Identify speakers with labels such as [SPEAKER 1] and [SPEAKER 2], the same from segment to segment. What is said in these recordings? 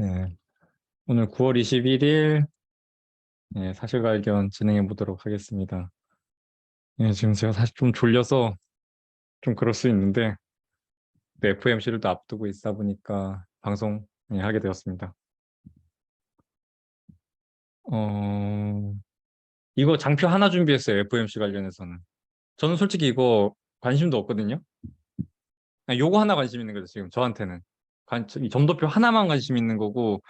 [SPEAKER 1] 네, 오늘 9월 21일 사실발견 진행해 보도록 하겠습니다. 지금 제가 사실 좀 졸려서 좀 그럴 수 있는데 FMC를 또 앞두고 있다 보니까 방송 하게 되었습니다. 어, 이거 장표 하나 준비했어요. FMC 관련해서는. 저는 솔직히 이거 관심도 없거든요. 그냥 요거 하나 관심 있는 거죠, 지금 저한테는. 이 점도표 하나만 관심 있는 거고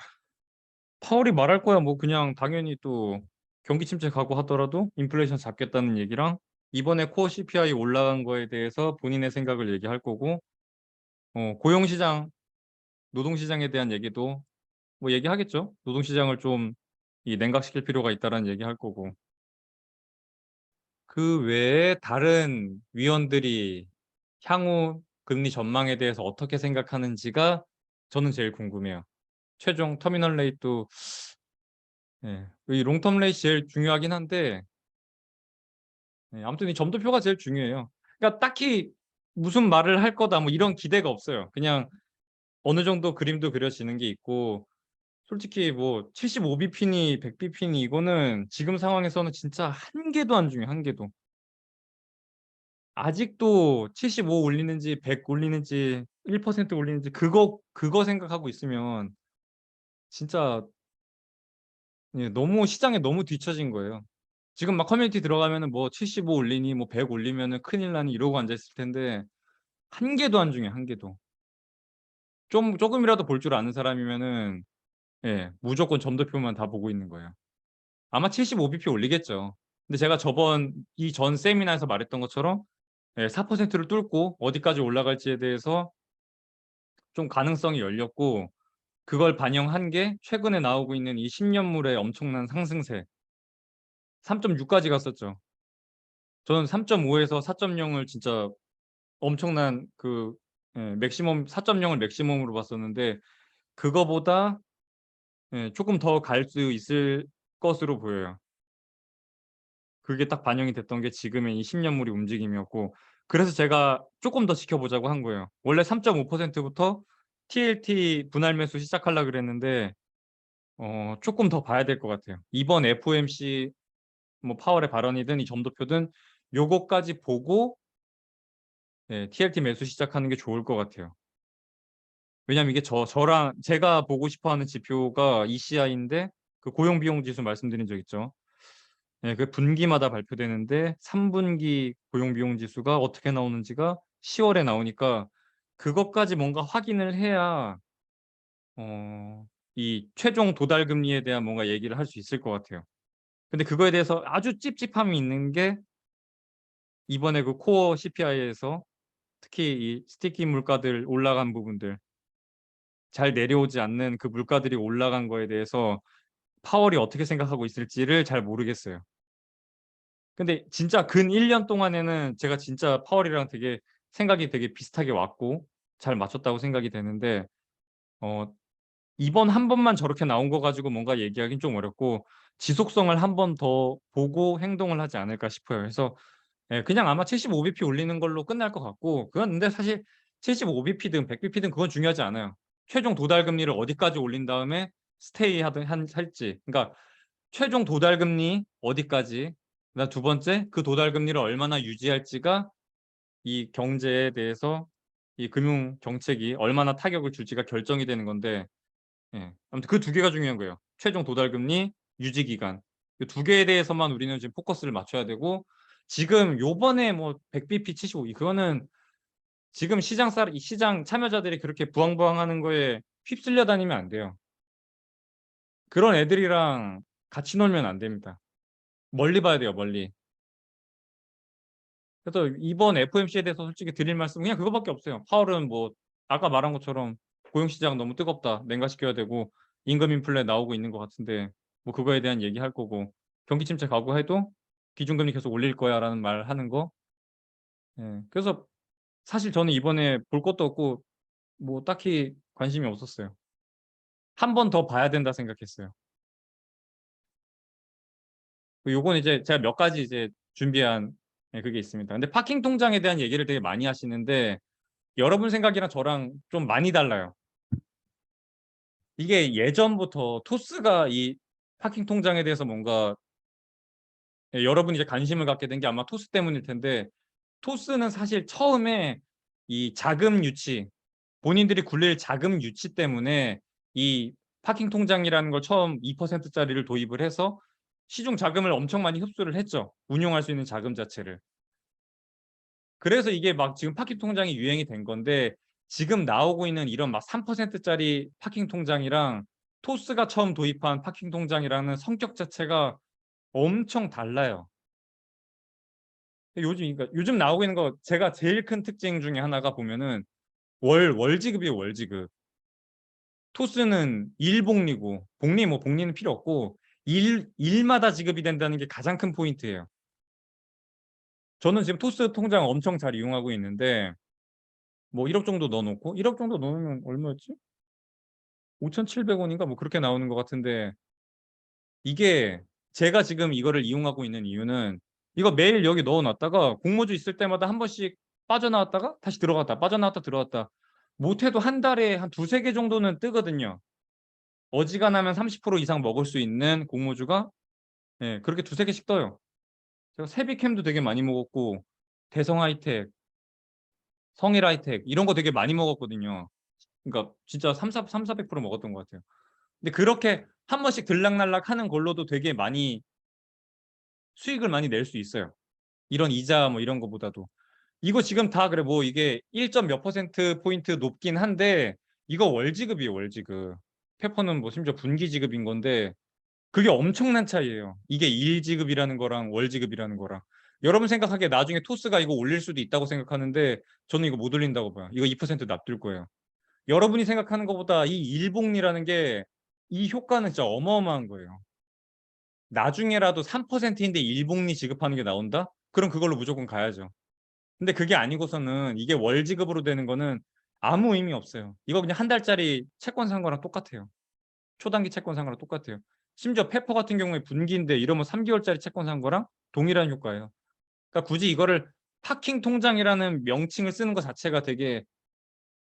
[SPEAKER 1] 파월이 말할 거야 뭐 그냥 당연히 또 경기 침체 각오하더라도 인플레이션 잡겠다는 얘기랑 이번에 코어 CPI 올라간 거에 대해서 본인의 생각을 얘기할 거고 고용시장, 노동시장에 대한 얘기도 뭐 얘기하겠죠. 노동시장을 좀 이 냉각시킬 필요가 있다라는 얘기할 거고 그 외에 다른 위원들이 향후 금리 전망에 대해서 어떻게 생각하는지가 저는 제일 궁금해요. 최종 터미널 레이트도 이 롱텀 레이트 제일 중요하긴 한데 아무튼 이 점도표가 제일 중요해요. 그러니까 딱히 무슨 말을 할 거다 뭐 이런 기대가 없어요. 그냥 어느 정도 그림도 그려지는 게 있고 솔직히 뭐 75bp니 100bp니 이거는 지금 상황에서는 진짜 한 개도 안 중요해. 한 개도. 아직도 75 올리는지 100 올리는지 1% 올리는지 그거 생각하고 있으면 진짜 너무 시장에 너무 뒤처진 거예요. 지금 막 커뮤니티 들어가면은 뭐 75 올리니 뭐 100 올리면은 큰일 나니 이러고 앉아 있을 텐데 한 개도 안 중요해. 한 개도. 좀 조금이라도 볼 줄 아는 사람이면은 무조건 점도표만 다 보고 있는 거예요. 아마 75bp 올리겠죠. 근데 제가 저번 이전 세미나에서 말했던 것처럼 4%를 뚫고 어디까지 올라갈지에 대해서 좀 가능성이 열렸고 그걸 반영한 게 최근에 나오고 있는 이 10년물의 엄청난 상승세 3.6까지 갔었죠. 저는 3.5에서 4.0을 진짜 엄청난 맥시멈 4.0을 맥시멈으로 봤었는데 그거보다 조금 더 갈 수 있을 것으로 보여요. 그게 딱 반영이 됐던 게 지금의 이 10년물이 움직임이었고 그래서 제가 조금 더 지켜보자고 한 거예요. 원래 3.5%부터 TLT 분할 매수 시작하려고 그랬는데 조금 더 봐야 될 것 같아요. 이번 FOMC 뭐 파월의 발언이든 이 점도표든 요거까지 보고 TLT 매수 시작하는 게 좋을 것 같아요. 왜냐면 이게 저랑 제가 보고 싶어하는 지표가 ECI인데 그 고용비용지수 말씀드린 적 있죠. 그 분기마다 발표되는데 3분기 고용비용지수가 어떻게 나오는지가 10월에 나오니까 그것까지 뭔가 확인을 해야 이 최종 도달금리에 대한 뭔가 얘기를 할 수 있을 것 같아요. 근데 그거에 대해서 아주 찝찝함이 있는 게 이번에 그 코어 CPI에서 특히 이 스티키 물가들 올라간 부분들 잘 내려오지 않는 그 물가들이 올라간 거에 대해서 파월이 어떻게 생각하고 있을지를 잘 모르겠어요. 근데 진짜 근 1년 동안에는 제가 진짜 파월이랑 되게 생각이 되게 비슷하게 왔고 잘 맞췄다고 생각이 되는데 어, 이번 한 번만 저렇게 나온 거 가지고 뭔가 얘기하기는 좀 어렵고 지속성을 한 번 더 보고 행동을 하지 않을까 싶어요. 그래서 그냥 아마 75bp 올리는 걸로 끝날 것 같고 그건 근데 사실 75bp든 100bp든 그건 중요하지 않아요. 최종 도달 금리를 어디까지 올린 다음에 스테이 하든 할지. 그러니까 최종 도달 금리 어디까지 그다음 두 번째 그 도달 금리를 얼마나 유지할지가 이 경제에 대해서 이 금융 정책이 얼마나 타격을 줄지가 결정이 되는 건데 아무튼 그 두 개가 중요한 거예요. 최종 도달 금리, 유지 기간. 이 두 개에 대해서만 우리는 지금 포커스를 맞춰야 되고 지금 요번에 뭐 100bp 75 그거는 지금 시장 참여자들이 그렇게 부황부황하는 거에 휩쓸려 다니면 안 돼요. 그런 애들이랑 같이 놀면 안 됩니다. 멀리 봐야 돼요, 멀리. 그래서 이번 FOMC에 대해서 솔직히 드릴 말씀 그냥 그거밖에 없어요. 파월은 뭐 아까 말한 것처럼 고용시장 너무 뜨겁다. 냉각시켜야 되고 임금 인플레 나오고 있는 것 같은데 뭐 그거에 대한 얘기할 거고 경기 침체 각오해도 기준금리 계속 올릴 거야라는 말 하는 거. 그래서 사실 저는 이번에 볼 것도 없고 뭐 딱히 관심이 없었어요. 한 번 더 봐야 된다 생각했어요. 요건 이제 제가 몇 가지 이제 준비한 그게 있습니다. 근데 파킹 통장에 대한 얘기를 되게 많이 하시는데 여러분 생각이랑 저랑 좀 많이 달라요. 이게 예전부터 토스가 이 파킹 통장에 대해서 뭔가 여러분이 이제 관심을 갖게 된 게 아마 토스 때문일 텐데, 토스는 사실 처음에 이 자금 유치, 본인들이 굴릴 자금 유치 때문에 이 파킹 통장이라는 걸 처음 2%짜리를 도입을 해서 시중 자금을 엄청 많이 흡수를 했죠. 운용할 수 있는 자금 자체를. 그래서 이게 막 지금 파킹 통장이 유행이 된 건데, 지금 나오고 있는 이런 막 3%짜리 파킹 통장이랑 토스가 처음 도입한 파킹 통장이라는 성격 자체가 엄청 달라요. 그러니까 요즘 나오고 있는 거 제가 제일 큰 특징 중에 하나가 보면은 월지급이에요, 월지급. 토스는 일복리고, 복리는 필요 없고, 일마다 지급이 된다는 게 가장 큰 포인트예요. 저는 지금 토스 통장 엄청 잘 이용하고 있는데, 뭐 1억 정도 넣어놓고, 1억 정도 넣으면 얼마였지? 5,700원인가? 뭐 그렇게 나오는 것 같은데, 이게 제가 지금 이거를 이용하고 있는 이유는, 이거 매일 여기 넣어놨다가 공모주 있을 때마다 한 번씩 빠져나왔다가 다시 들어갔다, 빠져나왔다, 들어갔다. 못해도 한 달에 한 두세 개 정도는 뜨거든요. 어지간하면 30% 이상 먹을 수 있는 공모주가, 그렇게 두세 개씩 떠요. 제가 세비캠도 되게 많이 먹었고, 대성 하이텍, 성일 하이텍 이런 거 되게 많이 먹었거든요. 그러니까 진짜 400% 먹었던 것 같아요. 근데 그렇게 한 번씩 들락날락 하는 걸로도 되게 많이 수익을 많이 낼 수 있어요. 이런 이자 뭐 이런 거보다도. 이거 지금 다 그래 뭐 이게 1점 몇 퍼센트 포인트 높긴 한데, 이거 월지급이에요, 월지급. 페퍼는 뭐 심지어 분기 지급인 건데, 그게 엄청난 차이예요. 이게 일지급이라는 거랑 월지급이라는 거랑. 여러분 생각하기에 나중에 토스가 이거 올릴 수도 있다고 생각하는데, 저는 이거 못 올린다고 봐요. 이거 2% 납둘 거예요. 여러분이 생각하는 것보다 이 일복리라는 게, 이 효과는 진짜 어마어마한 거예요. 나중에라도 3%인데 일복리 지급하는 게 나온다? 그럼 그걸로 무조건 가야죠. 근데 그게 아니고서는 이게 월 지급으로 되는 거는 아무 의미 없어요. 이거 그냥 한 달짜리 채권 산 거랑 똑같아요. 초단기 채권 산 거랑 똑같아요. 심지어 페퍼 같은 경우에 분기인데 이러면 3개월짜리 채권 산 거랑 동일한 효과예요. 그러니까 굳이 이거를 파킹 통장이라는 명칭을 쓰는 것 자체가 되게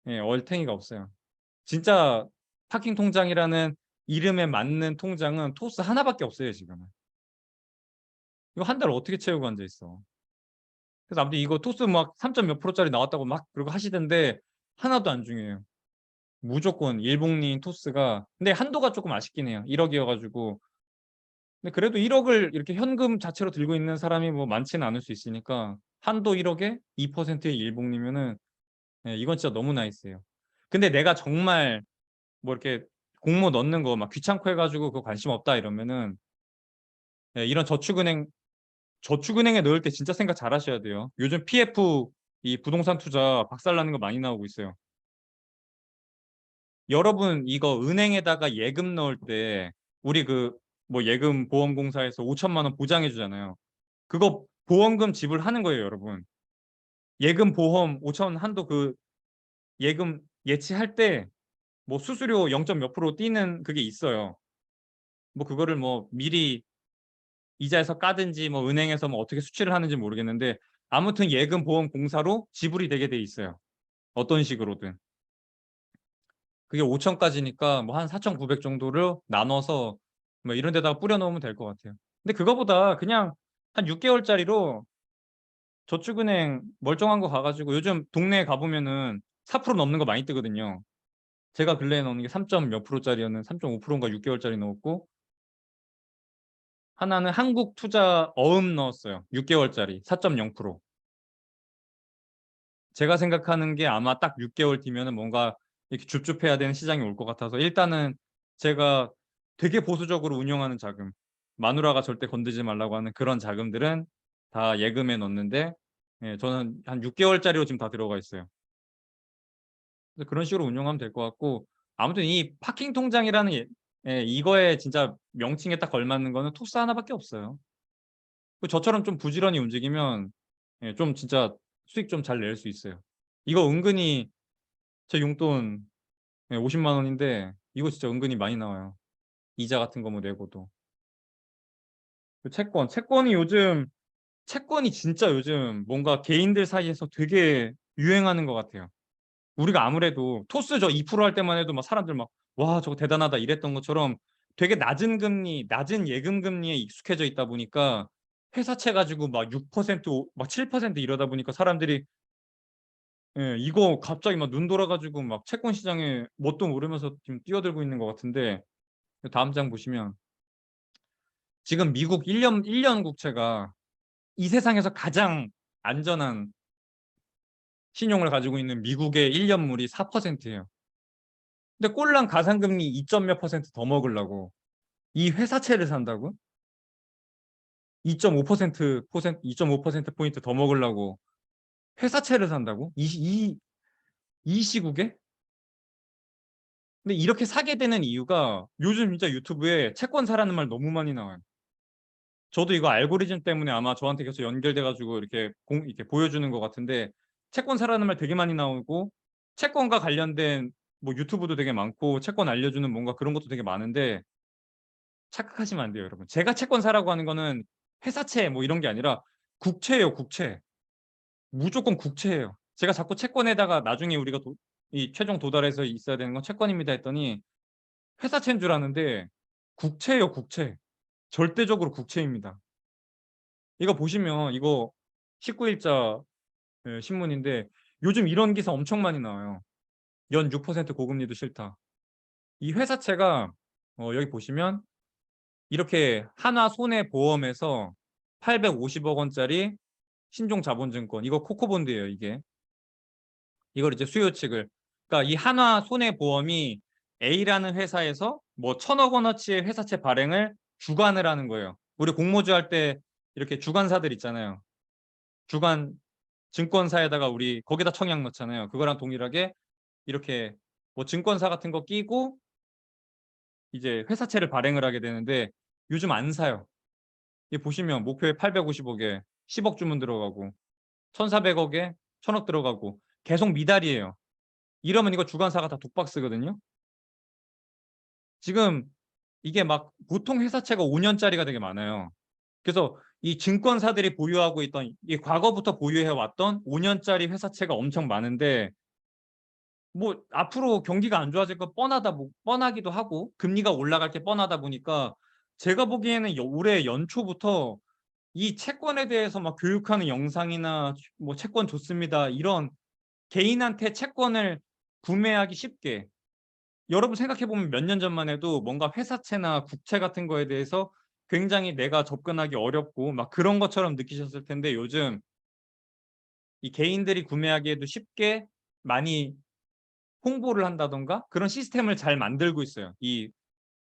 [SPEAKER 1] 얼탱이가 없어요. 진짜 파킹 통장이라는 이름에 맞는 통장은 토스 하나밖에 없어요, 지금은. 이거 한 달 어떻게 채우고 앉아 있어. 그래서 아무튼 이거 토스 막 3점 몇 프로짜리 나왔다고 막 그러고 하시던데, 하나도 안 중요해요. 무조건 일복리인 토스가. 근데 한도가 조금 아쉽긴 해요. 1억이어가지고. 근데 그래도 1억을 이렇게 현금 자체로 들고 있는 사람이 뭐 많지는 않을 수 있으니까, 한도 1억에 2%의 일복리면은 이건 진짜 너무 나이스해요. 근데 내가 정말 뭐 이렇게 공모 넣는 거 막 귀찮고 해가지고 그거 관심 없다 이러면은, 이런 저축은행에 넣을 때 진짜 생각 잘 하셔야 돼요. 요즘 PF 이 부동산 투자 박살나는 거 많이 나오고 있어요. 여러분 이거 은행에다가 예금 넣을 때, 우리 그 뭐 예금 보험공사에서 5천만 원 보장해 주잖아요. 그거 보험금 지불하는 거예요, 여러분. 예금 보험 5천 한도 그 예금 예치할 때 뭐 수수료 0점 몇 프로 뛰는 그게 있어요. 뭐 그거를 뭐 미리 이자에서 까든지 뭐 은행에서 뭐 어떻게 수취를 하는지 모르겠는데, 아무튼 예금 보험 공사로 지불이 되게 돼 있어요. 어떤 식으로든. 그게 5천까지니까 뭐 한 4,900 정도를 나눠서 뭐 이런 데다가 뿌려 놓으면 될 것 같아요. 근데 그거보다 그냥 한 6개월짜리로 저축은행 멀쩡한 거 가가지고, 요즘 동네에 가보면은 4% 넘는 거 많이 뜨거든요. 제가 근래에 넣는 게 3점 몇 프로짜리였는 3.5%인가 6개월짜리 넣었고, 하나는 한국 투자 어음 넣었어요. 6개월짜리 4.0%. 제가 생각하는 게 아마 딱 6개월 뒤면은 뭔가 이렇게 줍줍해야 되는 시장이 올 것 같아서, 일단은 제가 되게 보수적으로 운영하는 자금, 마누라가 절대 건드지 말라고 하는 그런 자금들은 다 예금에 넣는데, 저는 한 6개월짜리로 지금 다 들어가 있어요. 그래서 그런 식으로 운영하면 될 것 같고, 아무튼 이 파킹 통장이라는 이거에 진짜 명칭에 딱 걸맞는 거는 토스 하나밖에 없어요. 저처럼 좀 부지런히 움직이면 좀 진짜 수익 좀 잘 낼 수 있어요. 이거 은근히 제 용돈 50만 원인데 이거 진짜 은근히 많이 나와요. 이자 같은 거 뭐 내고도. 그 채권이 진짜 요즘 뭔가 개인들 사이에서 되게 유행하는 것 같아요. 우리가 아무래도 토스 저 2%할 때만 해도 막 사람들 막 와, 저거 대단하다 이랬던 것처럼 되게 낮은 금리, 낮은 예금 금리에 익숙해져 있다 보니까 회사채 가지고 막 6%, 막 7% 이러다 보니까 사람들이 예, 이거 갑자기 막 눈 돌아가지고 막 채권 시장에 뭣도 모르면서 지금 뛰어들고 있는 것 같은데 다음 장 보시면 지금 미국 1년 국채가 이 세상에서 가장 안전한 신용을 가지고 있는 미국의 1년물이 4%예요. 근데 꼴랑 가상금리 2점 몇 퍼센트 더 먹으려고 이 회사채를 산다고? 2.5% 포인트 더 먹으려고 회사채를 산다고? 이 시국에? 근데 이렇게 사게 되는 이유가 요즘 진짜 유튜브에 채권 사라는 말 너무 많이 나와요. 저도 이거 알고리즘 때문에 아마 저한테 계속 연결돼가지고 이렇게 보여주는 것 같은데 채권 사라는 말 되게 많이 나오고 채권과 관련된 뭐 유튜브도 되게 많고 채권 알려주는 뭔가 그런 것도 되게 많은데 착각하시면 안 돼요, 여러분. 제가 채권 사라고 하는 거는 회사채 뭐 이런 게 아니라 국채예요, 국채. 무조건 국채예요. 제가 자꾸 채권에다가 나중에 우리가 이 최종 도달해서 있어야 되는 건 채권입니다 했더니 회사채인 줄 아는데 국채예요, 국채. 절대적으로 국채입니다. 이거 보시면 이거 19일자 신문인데 요즘 이런 기사 엄청 많이 나와요. 연 6% 고금리도 싫다. 이 회사채가 여기 보시면 이렇게 하나 손해보험에서 850억 원짜리 신종자본증권 이거 코코본드예요, 이게. 이걸 이제 수요 측을 그러니까 이 한화 손해보험이 A라는 회사에서 뭐 1,000억 원어치의 회사채 발행을 주관을 하는 거예요. 우리 공모주 할 때 이렇게 주관사들 있잖아요. 주관 증권사에다가 우리 거기다 청약 넣잖아요. 그거랑 동일하게 이렇게 뭐 증권사 같은 거 끼고 이제 회사채를 발행을 하게 되는데 요즘 안 사요. 이 보시면 목표에 850억에 10억 주문 들어가고 1,400억에 1,000억 들어가고 계속 미달이에요. 이러면 이거 주관사가 다 독박스거든요. 지금 이게 막 보통 회사채가 5년짜리가 되게 많아요. 그래서 이 증권사들이 보유하고 있던 이 과거부터 보유해 왔던 5년짜리 회사채가 엄청 많은데 뭐 앞으로 경기가 안 좋아질 거 뻔하기도 하고 금리가 올라갈 게 뻔하다 보니까 제가 보기에는 올해 연초부터 이 채권에 대해서 막 교육하는 영상이나 뭐 채권 좋습니다 이런 개인한테 채권을 구매하기 쉽게 여러분 생각해 보면 몇 년 전만 해도 뭔가 회사채나 국채 같은 거에 대해서 굉장히 내가 접근하기 어렵고 막 그런 것처럼 느끼셨을 텐데 요즘 이 개인들이 구매하기에도 쉽게 많이 홍보를 한다던가 그런 시스템을 잘 만들고 있어요. 이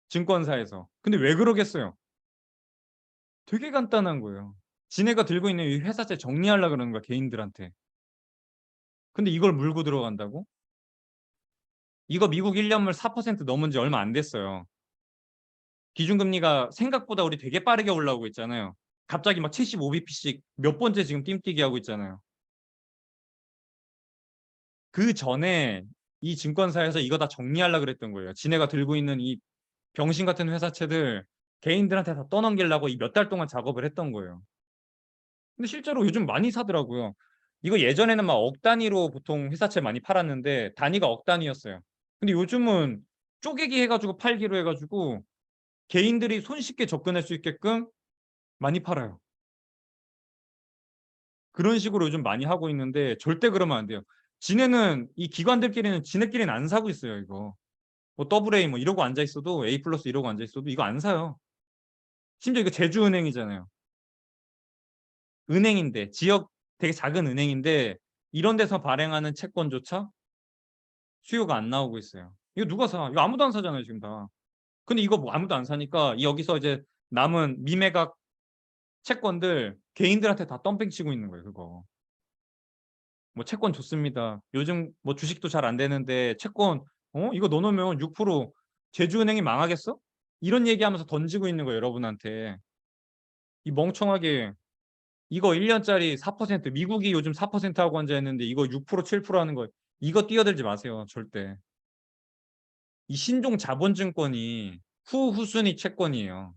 [SPEAKER 1] 증권사에서. 근데 왜 그러겠어요? 되게 간단한 거예요. 지네가 들고 있는 이 회사채 정리하려고 그러는 거야, 개인들한테. 근데 이걸 물고 들어간다고? 이거 미국 1년물 4% 넘은 지 얼마 안 됐어요. 기준금리가 생각보다 우리 되게 빠르게 올라오고 있잖아요. 갑자기 막 75bp씩 몇 번째 지금 띵뛰기 하고 있잖아요. 그 전에 이 증권사에서 이거 다 정리하려고 그랬던 거예요. 지네가 들고 있는 이 병신 같은 회사채들 개인들한테 다 떠넘기려고 이 몇 달 동안 작업을 했던 거예요. 근데 실제로 요즘 많이 사더라고요. 이거 예전에는 막 억 단위로 보통 회사채 많이 팔았는데 단위가 억 단위였어요. 근데 요즘은 쪼개기 해가지고 팔기로 해가지고 개인들이 손쉽게 접근할 수 있게끔 많이 팔아요. 그런 식으로 요즘 많이 하고 있는데 절대 그러면 안 돼요. 지네는 이 기관들끼리는 지네끼리는 안 사고 있어요, 이거. 뭐 더블 A 뭐 이러고 앉아 있어도 A 플러스 이러고 앉아 있어도 이거 안 사요. 심지어 이거 제주은행이잖아요. 은행인데 지역 되게 작은 은행인데 이런 데서 발행하는 채권조차 수요가 안 나오고 있어요. 이거 누가 사? 이거 아무도 안 사잖아요, 지금 다. 근데 이거 뭐 아무도 안 사니까 여기서 이제 남은 미매각 채권들 개인들한테 다 덤핑 치고 있는 거예요, 그거. 뭐 채권 좋습니다. 요즘 뭐 주식도 잘 안 되는데 채권 이거 넣어놓으면 6% 제주은행이 망하겠어? 이런 얘기하면서 던지고 있는 거예요, 여러분한테. 이 멍청하게 이거 1년짜리 4% 미국이 요즘 4% 하고 앉아 있는데 이거 6% 7% 하는 거 이거 뛰어들지 마세요, 절대. 이 신종 자본증권이 후순위 채권이에요.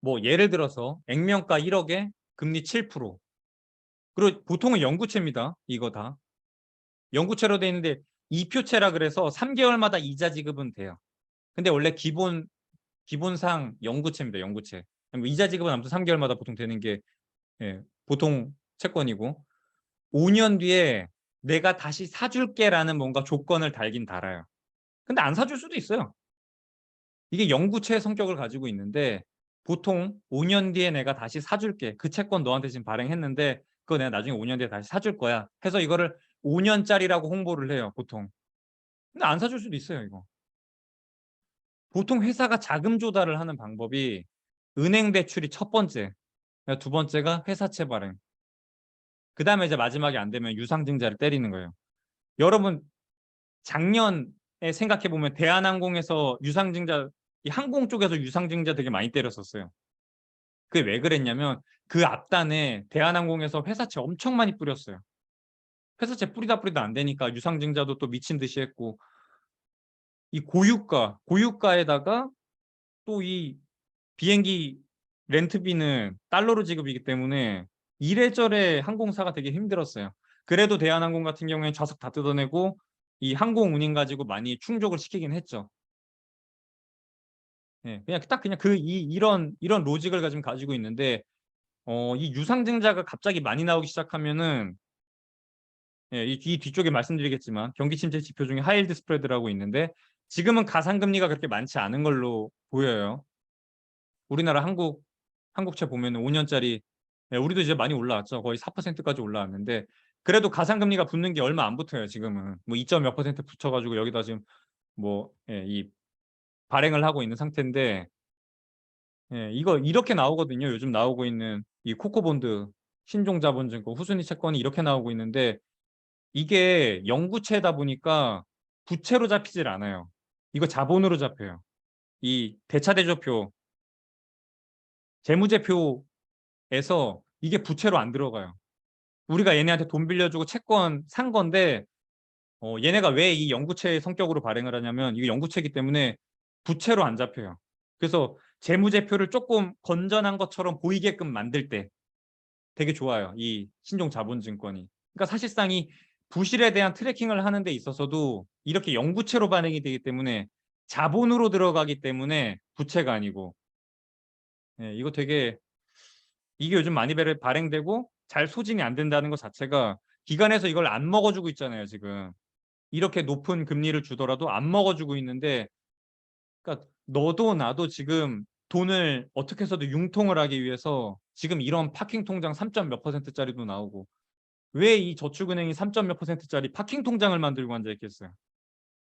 [SPEAKER 1] 뭐 예를 들어서 액면가 1억에 금리 7%. 그리고 보통은 영구채입니다. 이거 다. 영구채로 돼 있는데 이표채라 그래서 3개월마다 이자 지급은 돼요. 근데 원래 기본상 영구채입니다. 영구채. 이자 지급은 아무튼 3개월마다 보통 되는 게 보통 채권이고 5년 뒤에 내가 다시 사줄게라는 뭔가 조건을 달긴 달아요. 근데 안 사줄 수도 있어요. 이게 영구채 성격을 가지고 있는데 보통 5년 뒤에 내가 다시 사줄게. 그 채권 너한테 지금 발행했는데 그거 내가 나중에 5년 뒤에 다시 사줄 거야. 해서 이거를 5년짜리라고 홍보를 해요. 보통. 근데 안 사줄 수도 있어요. 이거. 보통 회사가 자금 조달을 하는 방법이 은행 대출이 첫 번째, 두 번째가 회사채 발행. 그 다음에 이제 마지막에 안 되면 유상증자를 때리는 거예요. 여러분 작년에 생각해 보면 대한항공에서 유상증자, 이 항공 쪽에서 유상증자 되게 많이 때렸었어요. 그게 왜 그랬냐면 그 앞단에 대한항공에서 회사채 엄청 많이 뿌렸어요. 회사채 뿌리다 안 되니까 유상증자도 또 미친 듯이 했고 이 고유가에다가 또 이 비행기 렌트비는 달러로 지급이기 때문에 이래저래 항공사가 되게 힘들었어요. 그래도 대한항공 같은 경우에 좌석 다 뜯어내고 이 항공 운임 가지고 많이 충족을 시키긴 했죠. 그냥 딱 그냥 이런 로직을 가지고 있는데 이 유상증자가 갑자기 많이 나오기 시작하면은 이 뒤쪽에 말씀드리겠지만 경기 침체 지표 중에 하이힐드 스프레드라고 있는데 지금은 가상금리가 그렇게 많지 않은 걸로 보여요. 우리나라 한국채 보면 5년짜리 우리도 이제 많이 올라왔죠. 거의 4%까지 올라왔는데 그래도 가상금리가 붙는 게 얼마 안 붙어요. 지금은 뭐 2점 몇 퍼센트 붙여가지고 여기다 지금 이 발행을 하고 있는 상태인데 이거 이렇게 나오거든요. 요즘 나오고 있는 이 코코본드 신종자본증권 후순위 채권이 이렇게 나오고 있는데 이게 영구채다 보니까 부채로 잡히질 않아요. 이거 자본으로 잡혀요. 이 대차대조표 재무제표에서 이게 부채로 안 들어가요. 우리가 얘네한테 돈 빌려주고 채권 산 건데 얘네가 왜 이 영구채 성격으로 발행을 하냐면 이게 영구채이기 때문에 부채로 안 잡혀요. 그래서 재무제표를 조금 건전한 것처럼 보이게끔 만들 때 되게 좋아요. 이 신종자본증권이. 그러니까 사실상 이 부실에 대한 트래킹을 하는 데 있어서도 이렇게 영구채로 발행이 되기 때문에 자본으로 들어가기 때문에 부채가 아니고 이거 되게 이게 요즘 많이 발행되고 잘 소진이 안 된다는 것 자체가 기관에서 이걸 안 먹어주고 있잖아요. 지금 이렇게 높은 금리를 주더라도 안 먹어주고 있는데 그러니까 너도 나도 지금 돈을 어떻게 해서도 융통을 하기 위해서 지금 이런 파킹 통장 3점 몇 %짜리도 나오고 왜 이 저축은행이 3점 몇 %짜리 파킹 통장을 만들고 앉아 있겠어요.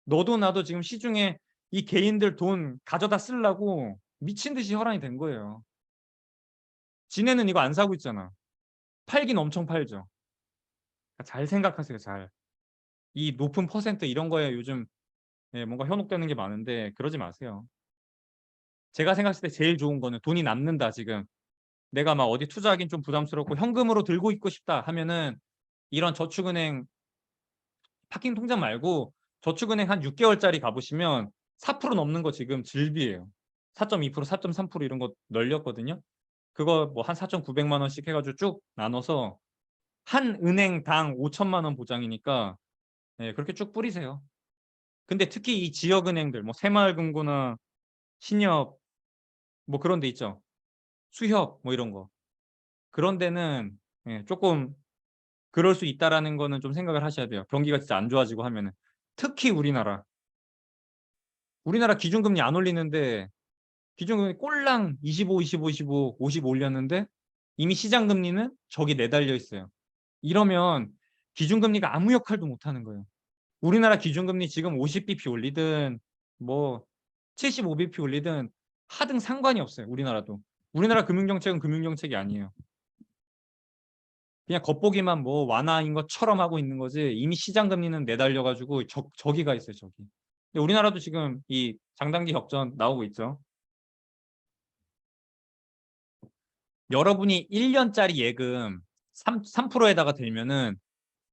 [SPEAKER 1] 너도 나도 지금 시중에 이 개인들 돈 가져다 쓰려고 미친 듯이 혈안이 된 거예요. 지네는 이거 안 사고 있잖아. 팔긴 엄청 팔죠. 그러니까 잘 생각하세요. 잘. 이 높은 퍼센트 이런 거에 요즘 뭔가 현혹되는 게 많은데 그러지 마세요. 제가 생각했을 때 제일 좋은 거는 돈이 남는다 지금. 내가 막 어디 투자하긴 좀 부담스럽고 현금으로 들고 있고 싶다 하면은 이런 저축은행 파킹 통장 말고 저축은행 한 6개월짜리 가보시면 4% 넘는 거 지금 질비예요. 4.2%, 4.3% 이런 거 널렸거든요. 그거 뭐 한 4,900만 원씩 해가지고 쭉 나눠서 한 은행당 5천만 원 보장이니까 그렇게 쭉 뿌리세요. 근데 특히 이 지역은행들 뭐 새마을금고나 신협 뭐 그런 데 있죠. 수협 뭐 이런 거. 그런 데는 조금 그럴 수 있다라는 거는 좀 생각을 하셔야 돼요. 경기가 진짜 안 좋아지고 하면은. 특히 우리나라 기준금리 안 올리는데 기준금리 꼴랑 25, 25, 25, 50 올렸는데 이미 시장금리는 저기 내달려 있어요. 이러면 기준금리가 아무 역할도 못 하는 거예요. 우리나라 기준금리 지금 50bp 올리든 뭐 75bp 올리든 하등 상관이 없어요. 우리나라도. 우리나라 금융정책은 금융정책이 아니에요. 그냥 겉보기만 뭐 완화인 것처럼 하고 있는 거지 이미 시장금리는 내달려가지고 저기가 있어요. 저기. 근데 우리나라도 지금 이 장단기 역전 나오고 있죠. 여러분이 1년짜리 예금 3%에다가 들면은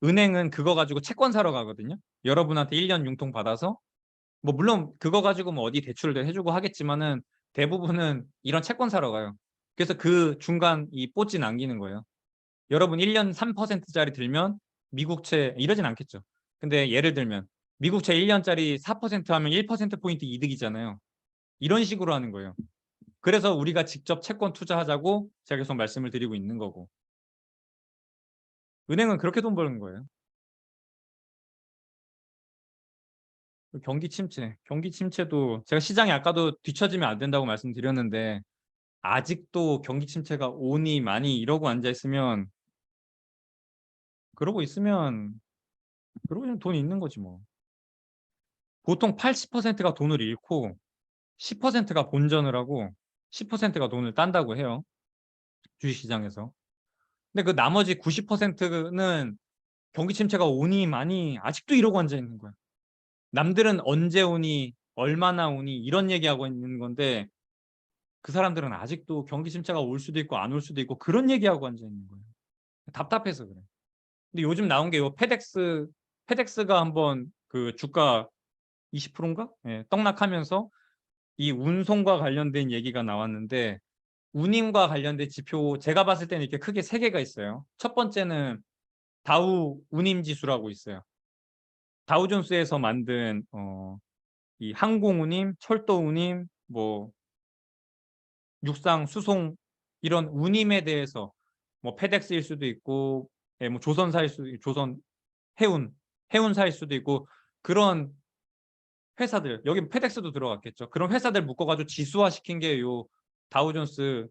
[SPEAKER 1] 은행은 그거 가지고 채권 사러 가거든요. 여러분한테 1년 융통 받아서 뭐 물론 그거 가지고 뭐 어디 대출을 해주고 하겠지만은 대부분은 이런 채권 사러 가요. 그래서 그 중간 이 뽀찌 남기는 거예요. 여러분 1년 3%짜리 들면 미국채 이러진 않겠죠. 근데 예를 들면 미국채 1년짜리 4% 하면 1%포인트 이득이잖아요. 이런 식으로 하는 거예요. 그래서 우리가 직접 채권 투자하자고 제가 계속 말씀을 드리고 있는 거고. 은행은 그렇게 돈 버는 거예요. 경기 침체도 제가 시장이 아까도 뒤처지면 안 된다고 말씀드렸는데 아직도 경기 침체가 오니 많이 이러고 앉아 있으면 그러고 있으면 돈이 있는 거지 뭐. 보통 80%가 돈을 잃고 10%가 본전을 하고 10%가 돈을 딴다고 해요. 주식시장에서. 근데 그 나머지 90%는 경기 침체가 오니 많이 아직도 이러고 앉아 있는 거야. 남들은 언제 오니 얼마나 오니 이런 얘기하고 있는 건데 그 사람들은 아직도 경기 침체가 올 수도 있고 안 올 수도 있고 그런 얘기하고 앉아 있는 거예요. 답답해서 그래. 근데 요즘 나온 게 요 페덱스가 한번 그 주가 20%인가? 예, 떡락하면서 이 운송과 관련된 얘기가 나왔는데 운임과 관련된 지표 제가 봤을 때는 이렇게 크게 세 개가 있어요. 첫 번째는 다우 운임 지수라고 있어요. 다우존스에서 만든 이 항공 운임, 철도 운임, 뭐 육상, 수송 이런 운임에 대해서 뭐 페덱스일 수도 있고, 예, 뭐 조선사일 수도 있고, 해운사일 수도 있고 그런 회사들 여기 페덱스도 들어갔겠죠. 그런 회사들 묶어가지고 지수화 시킨 게 요 다우존스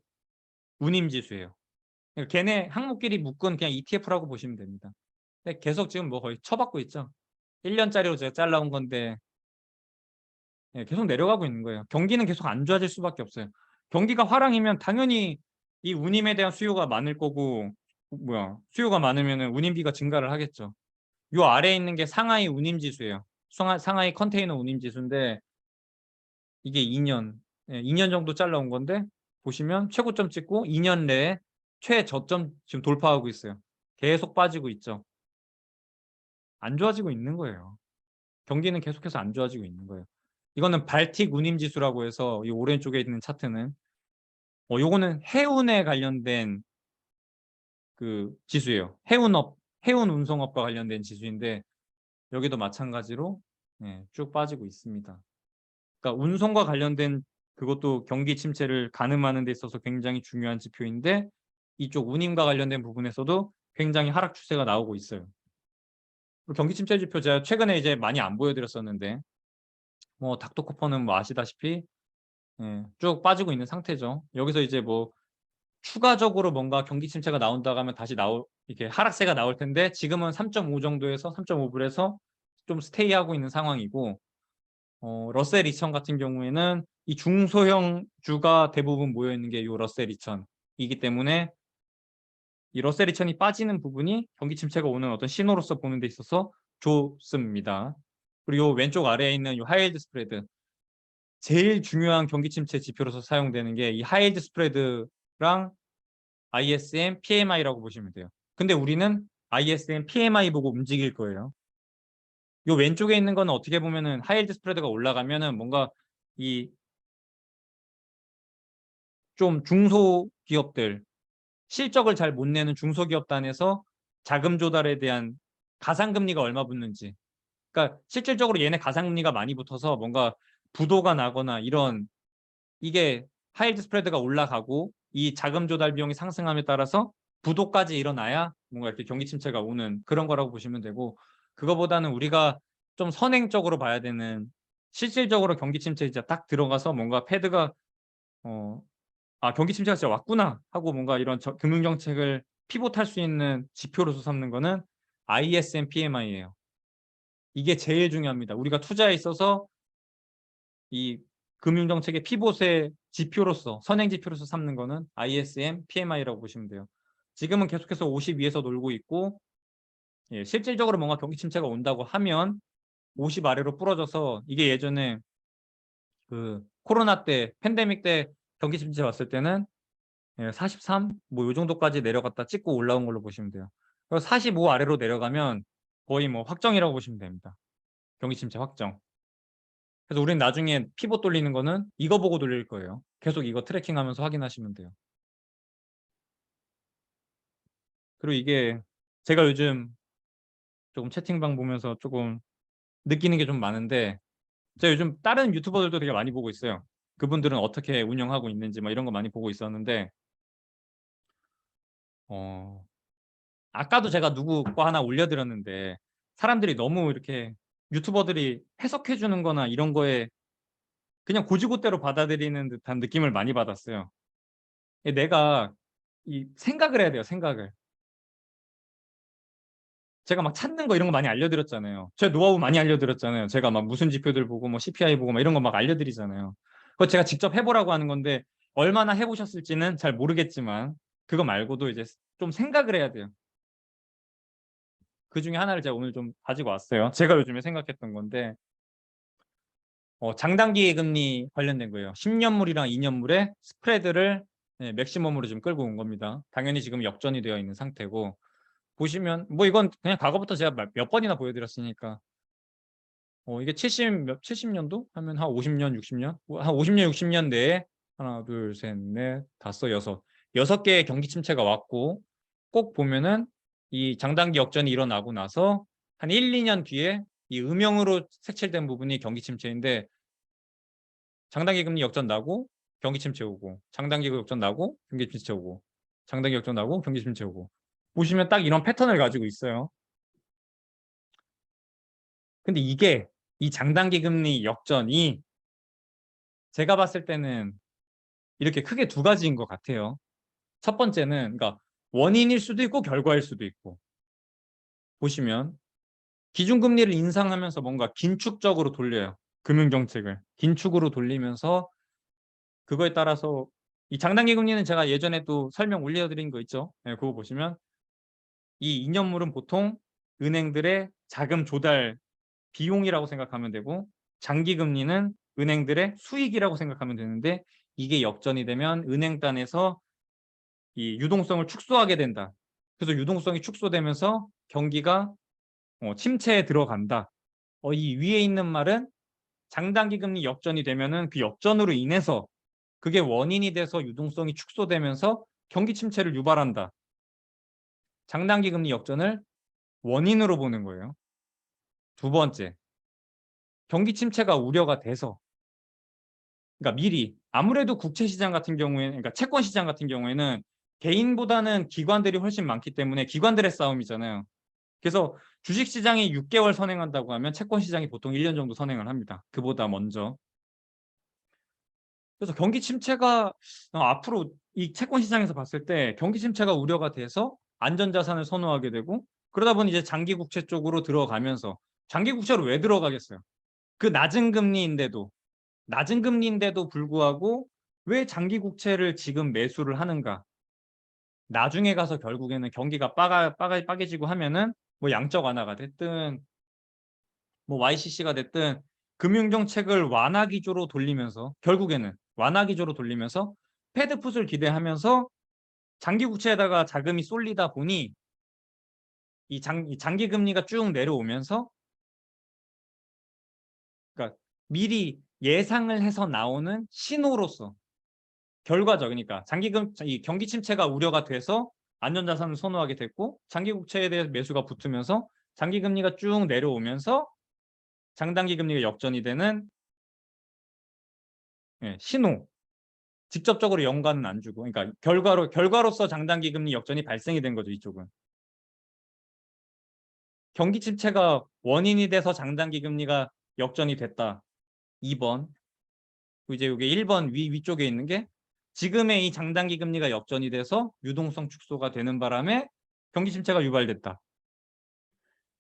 [SPEAKER 1] 운임 지수예요. 그러니까 걔네 항목끼리 묶은 그냥 ETF라고 보시면 됩니다. 근데 계속 지금 뭐 거의 쳐받고 있죠. 1년짜리로 제가 잘라온 건데 예, 계속 내려가고 있는 거예요. 경기는 계속 안 좋아질 수밖에 없어요. 경기가 화랑이면 당연히 이 운임에 대한 수요가 많을 거고 수요가 많으면 운임비가 증가를 하겠죠. 요 아래에 있는 게 상하이 운임 지수예요. 상하이 컨테이너 운임 지수인데 이게 2년 정도 잘라온 건데 보시면 최고점 찍고 2년 내에 최저점 지금 돌파하고 있어요. 계속 빠지고 있죠. 안 좋아지고 있는 거예요. 경기는 계속해서 안 좋아지고 있는 거예요. 이거는 발틱 운임 지수라고 해서 이 오른쪽에 있는 차트는 요거는 해운에 관련된 그 지수예요. 해운 운송업과 관련된 지수인데 여기도 마찬가지로 쭉 빠지고 있습니다. 그러니까 운송과 관련된 그것도 경기 침체를 가늠하는 데 있어서 굉장히 중요한 지표인데 이쪽 운임과 관련된 부분에서도 굉장히 하락 추세가 나오고 있어요. 경기 침체 지표 제가 최근에 이제 많이 안 보여드렸었는데 뭐 닥터코퍼는 뭐 아시다시피 쭉 빠지고 있는 상태죠. 여기서 이제 뭐 추가적으로 뭔가 경기 침체가 나온다고 하면 다시 이렇게 하락세가 나올 텐데 지금은 3.5 정도에서 3.5불에서 좀 스테이하고 있는 상황이고 러셀 2000 같은 경우에는 이 중소형 주가 대부분 모여 있는 게 이 러셀 2000이기 때문에 이 러셀 2000이 빠지는 부분이 경기 침체가 오는 어떤 신호로서 보는 데 있어서 좋습니다. 그리고 왼쪽 아래에 있는 이 하이힐드 스프레드 제일 중요한 경기 침체 지표로서 사용되는 게 이 하이힐드 스프레드랑 ISM, PMI라고 보시면 돼요. 근데 우리는 ISM, PMI 보고 움직일 거예요. 요 왼쪽에 있는 거는 어떻게 보면은 하이힐드 스프레드가 올라가면은 뭔가 이 좀 중소기업들 실적을 잘 못 내는 중소기업단에서 자금 조달에 대한 가상금리가 얼마 붙는지 그러니까 실질적으로 얘네 가상금리가 많이 붙어서 뭔가 부도가 나거나 이런 이게 하이힐드 스프레드가 올라가고 이 자금 조달 비용이 상승함에 따라서 부도까지 일어나야 뭔가 이렇게 경기 침체가 오는 그런 거라고 보시면 되고 그거보다는 우리가 좀 선행적으로 봐야 되는 실질적으로 경기 침체 이제 딱 들어가서 뭔가 패드가 경기 침체가 진짜 왔구나 하고 뭔가 이런 금융 정책을 피봇할 수 있는 지표로서 삼는 거는 ISM PMI예요. 이게 제일 중요합니다. 우리가 투자에 있어서 이 금융 정책의 피봇의 지표로서 선행 지표로서 삼는 거는 ISM PMI라고 보시면 돼요. 지금은 계속해서 50 위에서 놀고 있고 실질적으로 뭔가 경기 침체가 온다고 하면 50 아래로 부러져서 이게 예전에 그 코로나 때 팬데믹 때 경기 침체 왔을 때는 43? 뭐 요 정도까지 내려갔다 찍고 올라온 걸로 보시면 돼요. 45 아래로 내려가면 거의 뭐 확정이라고 보시면 됩니다. 경기 침체 확정. 그래서 우리는 나중에 피봇 돌리는 거는 이거 보고 돌릴 거예요. 계속 이거 트래킹하면서 확인하시면 돼요. 그리고 이게 제가 요즘 조금 채팅방 보면서 조금 느끼는 게 좀 많은데 제가 요즘 다른 유튜버들도 되게 많이 보고 있어요. 그분들은 어떻게 운영하고 있는지 막 이런 거 많이 보고 있었는데 어 아까도 제가 누구 거 하나 올려드렸는데 사람들이 너무 이렇게 유튜버들이 해석해 주는 거나 이런 거에 그냥 고지고대로 받아들이는 듯한 느낌을 많이 받았어요. 내가 이 생각을 해야 돼요, 생각을. 제가 막 찾는 거 이런 거 많이 알려드렸잖아요. 제 노하우 많이 알려드렸잖아요. 제가 막 무슨 지표들 보고 뭐 CPI 보고 막 이런 거 막 알려드리잖아요. 그거 제가 직접 해보라고 하는 건데 얼마나 해보셨을지는 잘 모르겠지만 그거 말고도 이제 좀 생각을 해야 돼요. 그 중에 하나를 제가 오늘 좀 가지고 왔어요. 제가 요즘에 생각했던 건데 장단기 금리 관련된 거예요. 10년물이랑 2년물의 스프레드를 맥시멈으로 좀 끌고 온 겁니다. 당연히 지금 역전이 되어 있는 상태고 보시면 뭐 이건 그냥 과거부터 제가 몇 번이나 보여드렸으니까 이게 70년도 하면 한 50년, 60년? 한 50년, 60년 내에 하나, 둘, 셋, 넷, 다섯, 여섯 개의 경기 침체가 왔고 꼭 보면은 이 장단기 역전이 일어나고 나서 한 1, 2년 뒤에 이 음영으로 색칠된 부분이 경기 침체인데 장단기 금리 역전 나고 경기 침체 오고 장단기 역전 나고 경기 침체 오고 장단기 역전 나고 경기 침체 오고 보시면 딱 이런 패턴을 가지고 있어요. 근데 이게 이 장단기 금리 역전이 제가 봤을 때는 이렇게 크게 두 가지인 것 같아요. 첫 번째는 그러니까 원인일 수도 있고 결과일 수도 있고 보시면 기준금리를 인상하면서 뭔가 긴축적으로 돌려요. 금융정책을 긴축으로 돌리면서 그거에 따라서 이 장단기 금리는 제가 예전에도 설명 올려드린 거 있죠. 네, 그거 보시면 이 2년물은 보통 은행들의 자금 조달 비용이라고 생각하면 되고 장기 금리는 은행들의 수익이라고 생각하면 되는데 이게 역전이 되면 은행단에서 이 유동성을 축소하게 된다. 그래서 유동성이 축소되면서 경기가 침체에 들어간다. 이 위에 있는 말은 장단기 금리 역전이 되면은 그 역전으로 인해서 그게 원인이 돼서 유동성이 축소되면서 경기 침체를 유발한다. 장단기 금리 역전을 원인으로 보는 거예요. 두 번째, 경기 침체가 우려가 돼서 그러니까 미리 아무래도 국채 시장 같은 경우에는 그러니까 채권 시장 같은 경우에는 개인보다는 기관들이 훨씬 많기 때문에 기관들의 싸움이잖아요. 그래서 주식 시장이 6개월 선행한다고 하면 채권 시장이 보통 1년 정도 선행을 합니다. 그보다 먼저. 그래서 경기 침체가 앞으로 이 채권 시장에서 봤을 때 경기 침체가 우려가 돼서 안전자산을 선호하게 되고 그러다 보니 이제 장기 국채 쪽으로 들어가면서 장기 국채로 왜 들어가겠어요? 그 낮은 금리인데도 불구하고 왜 장기 국채를 지금 매수를 하는가? 나중에 가서 결국에는 경기가 빠개지고 하면은 뭐 양적 완화가 됐든 뭐 YCC가 됐든 금융정책을 완화 기조로 돌리면서 결국에는 완화 기조로 돌리면서 패드풋을 기대하면서 장기 국채에다가 자금이 쏠리다 보니 이 장기 금리가 쭉 내려오면서 그러니까 미리 예상을 해서 나오는 신호로서 결과적이니까 이 경기 침체가 우려가 돼서 안전자산을 선호하게 됐고 장기 국채에 대해 매수가 붙으면서 장기 금리가 쭉 내려오면서 장단기 금리가 역전이 되는 신호. 직접적으로 연관은 안 주고 그러니까 결과로서 장단기 금리 역전이 발생이 된 거죠. 이쪽은 경기 침체가 원인이 돼서 장단기 금리가 역전이 됐다. 2번 이제 이게 1번 위쪽에 있는 게 지금의 이 장단기 금리가 역전이 돼서 유동성 축소가 되는 바람에 경기 침체가 유발됐다.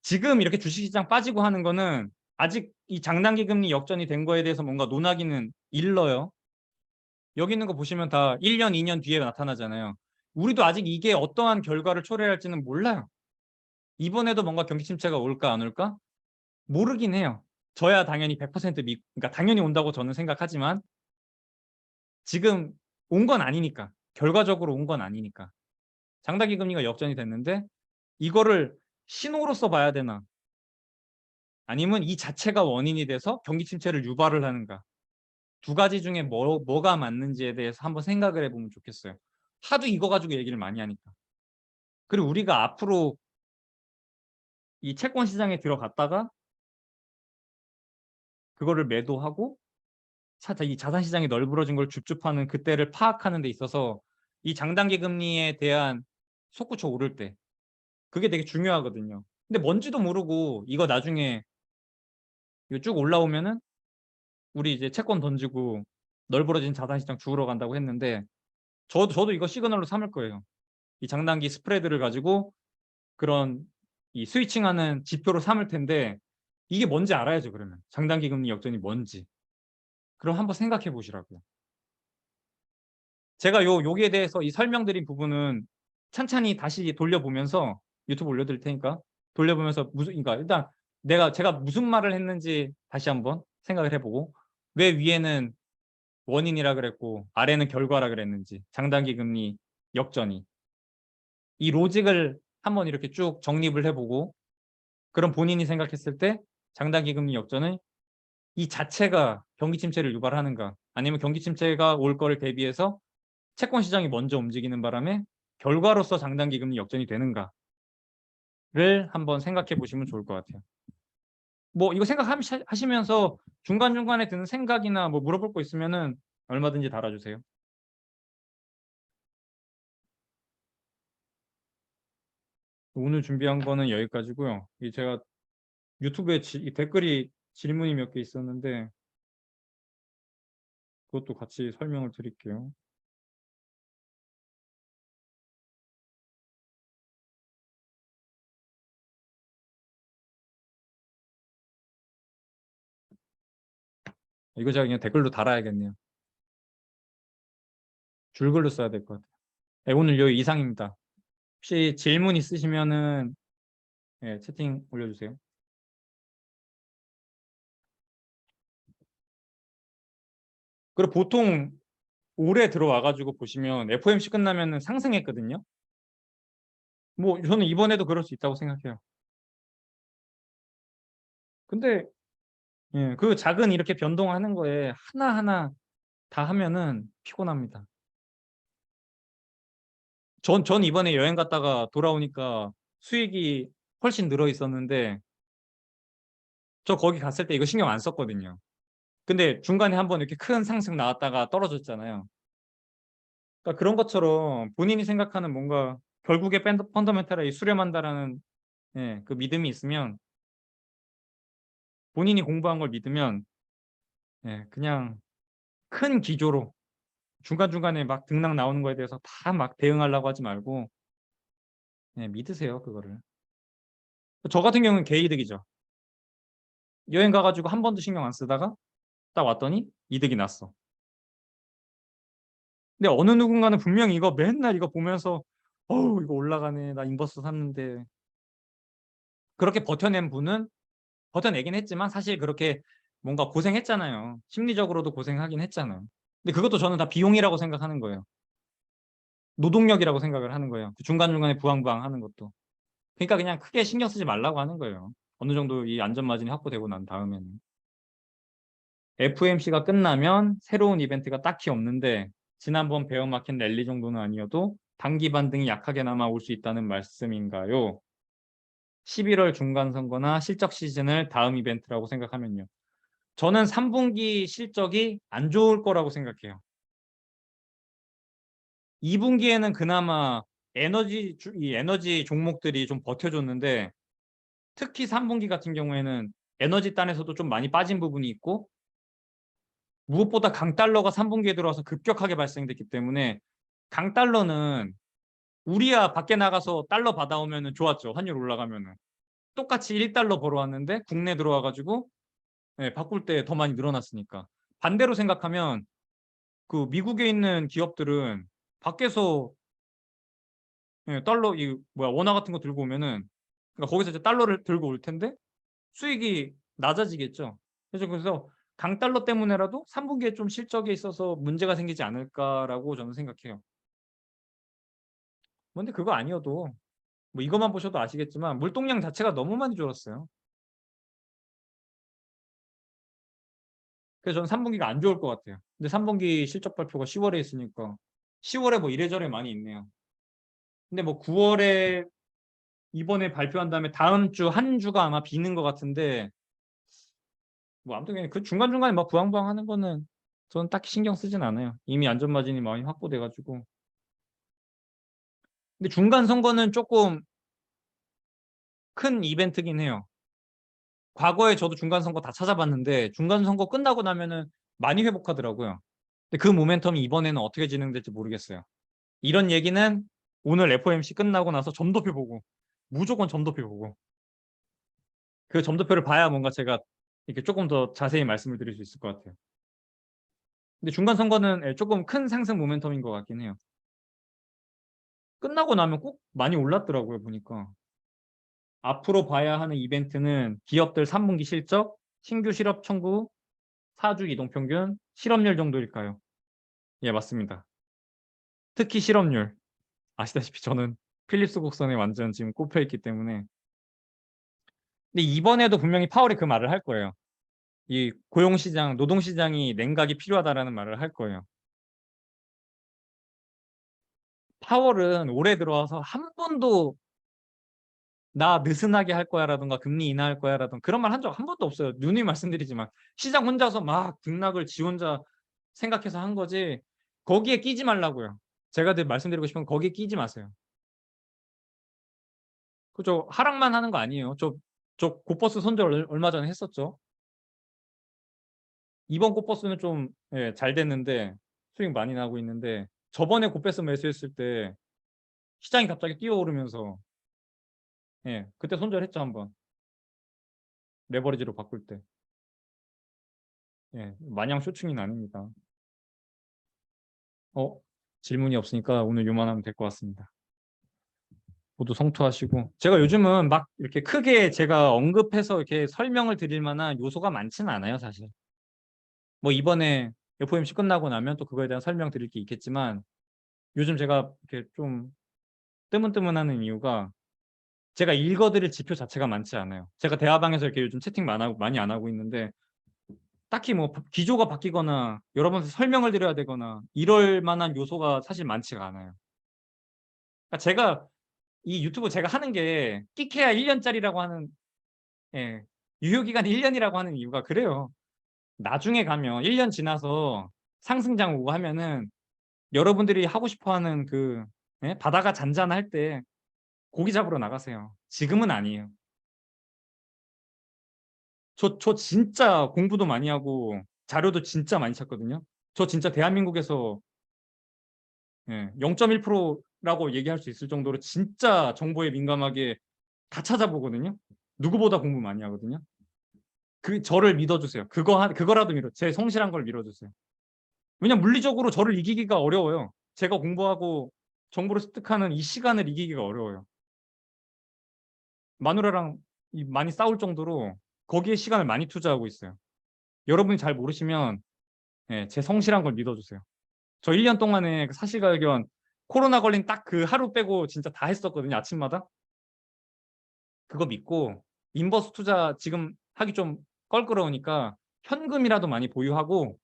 [SPEAKER 1] 지금 이렇게 주식시장 빠지고 하는 거는 아직 이 장단기 금리 역전이 된 거에 대해서 뭔가 논하기는 일러요. 여기 있는 거 보시면 다 1년, 2년 뒤에 나타나잖아요. 우리도 아직 이게 어떠한 결과를 초래할지는 몰라요. 이번에도 뭔가 경기 침체가 올까 안 올까? 모르긴 해요. 저야 당연히 100% 그러니까 당연히 온다고 저는 생각하지만 지금 온 건 아니니까. 결과적으로 온 건 아니니까. 장단기 금리가 역전이 됐는데 이거를 신호로서 봐야 되나? 아니면 이 자체가 원인이 돼서 경기 침체를 유발을 하는가? 두 가지 중에 뭐가 맞는지에 대해서 한번 생각을 해보면 좋겠어요. 하도 이거 가지고 얘기를 많이 하니까. 그리고 우리가 앞으로 이 채권 시장에 들어갔다가 그거를 매도하고 이 자산 시장이 널브러진 걸 줍줍하는 그때를 파악하는 데 있어서 이 장단기 금리에 대한 솟구쳐 오를 때 그게 되게 중요하거든요. 근데 뭔지도 모르고 이거 나중에 이거 쭉 올라오면은 우리 이제 채권 던지고 널브러진 자산 시장 죽으러 간다고 했는데 저도 이거 시그널로 삼을 거예요. 이 장단기 스프레드를 가지고 그런 이 스위칭하는 지표로 삼을 텐데 이게 뭔지 알아야죠. 그러면 장단기 금리 역전이 뭔지 그럼 한번 생각해 보시라고요. 제가 여기에 대해서 이 설명드린 부분은 찬찬히 다시 돌려보면서 유튜브 올려드릴 테니까 돌려보면서 그러니까 일단 제가 무슨 말을 했는지 다시 한번 생각을 해보고 왜 위에는 원인이라 그랬고 아래는 결과라 그랬는지 장단기 금리 역전이 이 로직을 한번 이렇게 쭉 정립을 해보고 그럼 본인이 생각했을 때 장단기 금리 역전은 이 자체가 경기 침체를 유발하는가 아니면 경기 침체가 올 거를 대비해서 채권 시장이 먼저 움직이는 바람에 결과로서 장단기 금리 역전이 되는가를 한번 생각해 보시면 좋을 것 같아요. 뭐 이거 생각하시면서 중간중간에 드는 생각이나 뭐 물어볼 거 있으면은 얼마든지 달아주세요. 오늘 준비한 거는 여기까지고요. 제가 유튜브에 댓글이 질문이 몇 개 있었는데 그것도 같이 설명을 드릴게요. 이거 제가 그냥 댓글로 달아야겠네요. 줄글로 써야 될 것 같아요. 네, 오늘 여기 이상입니다. 혹시 질문 있으시면은 네, 채팅 올려주세요. 그리고 보통 올해 들어와가지고 보시면 FOMC 끝나면은 상승했거든요. 뭐 저는 이번에도 그럴 수 있다고 생각해요. 근데 그 작은 이렇게 변동하는 거에 하나하나 다 하면은 피곤합니다. 전 이번에 여행 갔다가 돌아오니까 수익이 훨씬 늘어 있었는데 저 거기 갔을 때 이거 신경 안 썼거든요. 근데 중간에 한번 이렇게 큰 상승 나왔다가 떨어졌잖아요. 그러니까 그런 것처럼 본인이 생각하는 뭔가 결국에 펀더멘탈에 수렴한다라는 그 믿음이 있으면 본인이 공부한 걸 믿으면 그냥 큰 기조로 중간중간에 막 등락 나오는 거에 대해서 다 막 대응하려고 하지 말고 믿으세요 그거를. 저 같은 경우는 개이득이죠. 여행 가가지고 한 번도 신경 안 쓰다가 딱 왔더니 이득이 났어. 근데 어느 누군가는 분명히 이거 맨날 이거 보면서 어우 이거 올라가네 나 인버스 샀는데 그렇게 버텨낸 분은 버텨내긴 했지만 사실 그렇게 뭔가 고생했잖아요. 심리적으로도 고생하긴 했잖아요. 근데 그것도 저는 다 비용이라고 생각하는 거예요. 노동력이라고 생각을 하는 거예요. 중간중간에 부황부황 하는 것도. 그러니까 그냥 크게 신경 쓰지 말라고 하는 거예요. 어느 정도 이 안전마진이 확보되고 난 다음에는. FOMC가 끝나면 새로운 이벤트가 딱히 없는데 지난번 베어마켓 랠리 정도는 아니어도 단기 반등이 약하게나마 올 수 있다는 말씀인가요? 11월 중간 선거나 실적 시즌을 다음 이벤트라고 생각하면요. 저는 3분기 실적이 안 좋을 거라고 생각해요. 2분기에는 그나마 이 에너지 종목들이 좀 버텨줬는데 특히 3분기 같은 경우에는 에너지 단에서도 좀 많이 빠진 부분이 있고 무엇보다 강달러가 3분기에 들어와서 급격하게 발생됐기 때문에 강달러는 우리야 밖에 나가서 달러 받아오면 좋았죠. 환율 올라가면은. 똑같이 1달러 벌어왔는데 국내 들어와가지고 바꿀 때 더 많이 늘어났으니까. 반대로 생각하면 그 미국에 있는 기업들은 밖에서 달러 원화 같은 거 들고 오면은 그러니까 거기서 이제 달러를 들고 올 텐데 수익이 낮아지겠죠. 그래서 강달러 때문에라도 3분기에 좀 실적에 있어서 문제가 생기지 않을까라고 저는 생각해요. 근데 그거 아니어도 뭐 이것만 보셔도 아시겠지만 물동량 자체가 너무 많이 줄었어요. 그래서 저는 3분기가 안 좋을 것 같아요. 근데 3분기 실적 발표가 10월에 있으니까 10월에 뭐 이래저래 많이 있네요. 근데 뭐 9월에 이번에 발표한 다음에 다음 주 한 주가 아마 비는 것 같은데 뭐 아무튼 그냥 그 중간중간에 막 부황부황 하는 거는 저는 딱히 신경 쓰진 않아요. 이미 안전마진이 많이 확보돼 가지고. 근데 중간 선거는 조금 큰 이벤트긴 해요. 과거에 저도 중간 선거 다 찾아봤는데 중간 선거 끝나고 나면은 많이 회복하더라고요. 근데 그 모멘텀이 이번에는 어떻게 진행될지 모르겠어요. 이런 얘기는 오늘 FOMC 끝나고 나서 점도표 보고 무조건 점도표 보고 그 점도표를 봐야 뭔가 제가 이렇게 조금 더 자세히 말씀을 드릴 수 있을 것 같아요. 근데 중간 선거는 예, 조금 큰 상승 모멘텀인 것 같긴 해요. 끝나고 나면 꼭 많이 올랐더라고요, 보니까. 앞으로 봐야 하는 이벤트는 기업들 3분기 실적, 신규 실업 청구, 4주 이동평균, 실업률 정도일까요? 예, 맞습니다. 특히 실업률. 아시다시피 저는 필립스 곡선에 완전 지금 꼽혀 있기 때문에. 근데 이번에도 분명히 파월이 그 말을 할 거예요. 이 고용시장, 노동시장이 냉각이 필요하다라는 말을 할 거예요. 파월은 올해 들어와서 한 번도 나 느슨하게 할 거야라든가 금리 인하할 거야라든가 그런 말 한 적 한 번도 없어요. 누누이 말씀드리지만 시장 혼자서 막 등락을 지 혼자 생각해서 한 거지 거기에 끼지 말라고요. 제가 늘 말씀드리고 싶은 건 거기에 끼지 마세요. 그죠? 하락만 하는 거 아니에요. 저 고버스 손절 얼마 전에 했었죠. 이번 고버스는 좀 예, 잘 됐는데 수익 많이 나고 있는데 저번에 고버스 매수했을 때 시장이 갑자기 뛰어오르면서 예, 그때 손절했죠 한번 레버리지로 바꿀 때. 예, 마냥 쇼충이 아닙니다. 질문이 없으니까 오늘 요만하면 될 것 같습니다. 모두 성투하시고 제가 요즘은 막 이렇게 크게 제가 언급해서 이렇게 설명을 드릴 만한 요소가 많지는 않아요, 사실. 뭐 이번에 FOMC 끝나고 나면 또 그거에 대한 설명 드릴 게 있겠지만 요즘 제가 이렇게 좀 뜨문뜨문하는 이유가 제가 읽어드릴 지표 자체가 많지 않아요. 제가 대화방에서 이렇게 요즘 채팅 많이 안 하고 있는데 딱히 뭐 기조가 바뀌거나 여러분한테 설명을 드려야 되거나 이럴 만한 요소가 사실 많지가 않아요. 그러니까 제가 이 유튜브 제가 하는 게 끼케야 1년짜리라고 하는 예, 유효기간이 1년이라고 하는 이유가 그래요. 나중에 가면 1년 지나서 상승장 오고 하면은 여러분들이 하고 싶어 하는 그 예? 바다가 잔잔할 때 고기 잡으러 나가세요. 지금은 아니에요. 저 진짜 공부도 많이 하고 자료도 진짜 많이 찾거든요. 저 진짜 대한민국에서 예, 0.1%라고 얘기할 수 있을 정도로 진짜 정보에 민감하게 다 찾아보거든요. 누구보다 공부 많이 하거든요. 그 저를 믿어주세요. 그거라도 제 성실한 걸 믿어주세요. 왜냐면 물리적으로 저를 이기기가 어려워요. 제가 공부하고 정보를 습득하는 이 시간을 이기기가 어려워요. 마누라랑 많이 싸울 정도로 거기에 시간을 많이 투자하고 있어요. 여러분이 잘 모르시면 예, 제 성실한 걸 믿어주세요. 저 1년 동안에 그 사실관계원 코로나 걸린 딱 그 하루 빼고 진짜 다 했었거든요. 아침마다. 그거 믿고 인버스 투자 지금 하기 좀 껄끄러우니까 현금이라도 많이 보유하고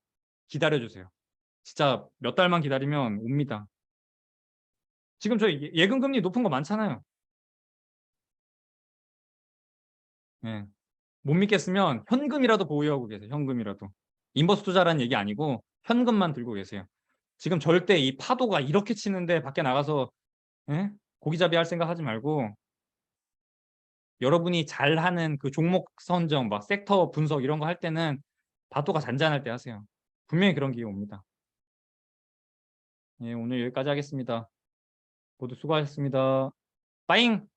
[SPEAKER 1] 기다려주세요. 진짜 몇 달만 기다리면 옵니다. 지금 저희 예금 금리 높은 거 많잖아요. 예. 못 믿겠으면 현금이라도 보유하고 계세요. 현금이라도. 인버스 투자라는 얘기 아니고 현금만 들고 계세요. 지금 절대 이 파도가 이렇게 치는데 밖에 나가서 예? 고기잡이 할 생각 하지 말고 여러분이 잘하는 그 종목 선정, 막 섹터 분석 이런 거 할 때는 파도가 잔잔할 때 하세요. 분명히 그런 기회 옵니다. 예, 오늘 여기까지 하겠습니다. 모두 수고하셨습니다. 빠잉!